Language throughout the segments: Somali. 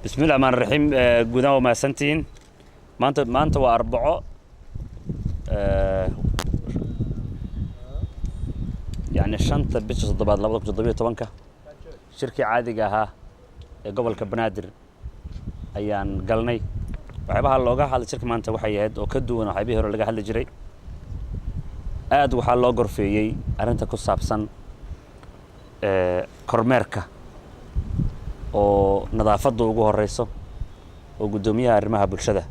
بسم الله الرحمن الرحيم جودان وما سنتين maanta waa arbaco يعني shanta bisha 7 2017 shirkii caadiga ahaa ee gobolka Banaadir ayaan galnay waxyaabaha looga hadlay shirka maanta waxay ahayd oo ka duwan waxyaabihii hore laga hadli jiray aad waxa loo gorfeeyay arinta ku saabsan kormeerka oo nadaafadda ugu horeyso oo gudoomiyaha arrimaha bulshada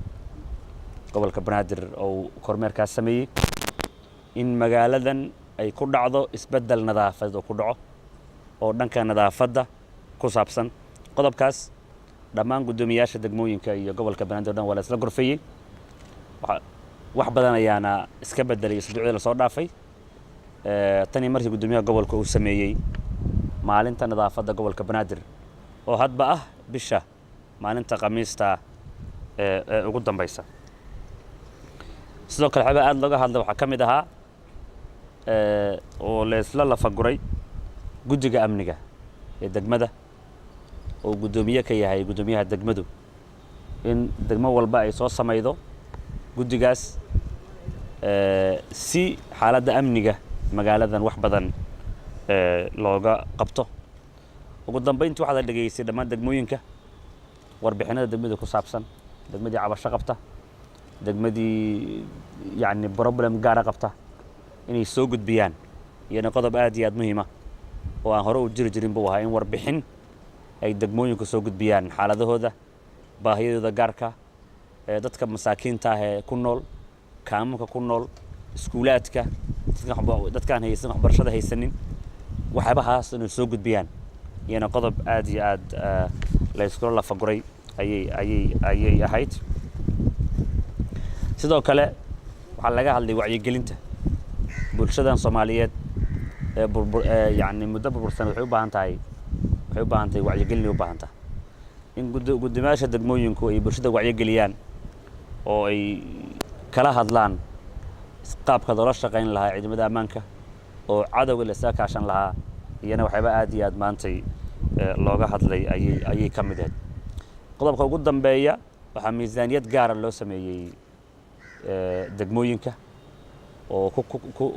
gobolka Banaadir oo kormeerkaas sameeyay in magaaladan ay ku dhacdo isbedel nadaafad oo ku dhaco oo dhanka nadaafadda ku saabsan qodobkaas dhammaan gudoomiyaasha degmooyinka iyo gobolka Banaadir dhan wala isla gorfeeyay wax badan ayaana iska bedelay isbuucii la soo dhaafay tani markii gudoomiyaha gobolka uu sameeyay maalinta nadaafadda gobolka Banaadir oo hadba ah bisha maalinta Khamiista ugu dambaysa sidoo kale xaba aad looga hadlay waxa kamid ahaa oo la isla lafaguray guddiga amniga ee degmada oo gudoomiye ka yahay gudoomiyaha degmadu in degmo walba ay soo sameeydo guddigaas si xaaladda amniga magaaladan wax badan looga qabto ugu dambeyntii waxa la dhageystay dhammaan degmooyinka warbixinada degmada ku saabsan degmadii cabasho qabta degmadii yani problem gaar ah qabta inay soo gudbiyaan iyana qodob aad iyo aad muhiim ah oo aan hore u jiri jirin buu ahaa in warbixin ay degmooyinku soo gudbiyaan xaaladahooda baahiyadooda gaarka dadka masaakiinta ah ee ku nool kaamunka ku nool iskuulaadka dadkaan haysan waxbarashada haysanin waxyaabahaas inay soo gudbiyaan iyana qodob aad iyo aad la isku lafaguray ayay ahayd sidoo kale waxa laga hadlay wacyigelinta bulshada Soomaaliyeed yani muddo burbursan waxay u baahan tahay wacyigelin u baahan tahay in gudoomiyaasha degmooyinku ay bulshada wacyigeliyaan oo ay kala hadlaan qaabka loo shaqeyn lahaa ciidamada ammaanka oo cadawga la saakaashan lahaa iyana waxba aad iyo aad maantay looga hadlay ayay kamid ahayd qodobka ugu dambeeya waxa miisaaniyad gaar ah loo sameeyay degmooyinka oo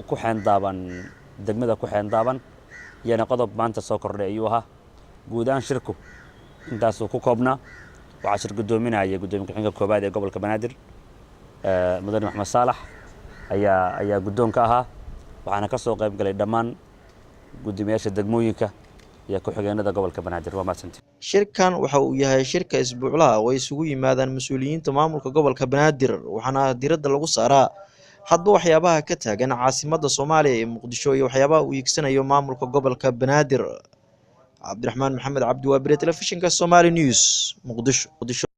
ku xeendaaban degmada ku xeendaaban iyana qodob maanta soo kordhay ayuu ahaa guudaan shirku intaas uu ku koobnaa waxa shir gudoominaya gudoomiyaha xigeenka koobaad ee gobolka Banaadir mudane Maxamed Saalax ayaa gudoonka ahaa waxaana ka soo qayb galay dhammaan gudoomiyaasha degmooyinka iyo ku xigeenada gobolka Banaadir waa maasantay shirkan waxa uu yahay shirka isbuuclaha oo isugu yimaadaan mas'uuliyiinta maamulka gobolka Banaadir waxaana diiradda lagu saaraa hadba waxyaabaha ka taagan caasimadda Soomaaliya ee Muqdisho iyo waxyaabaha uu iigsanayo maamulka gobolka Banaadir Cabdiraxmaan Maxamed Cabdi waa telefishinka Somali News Muqdisho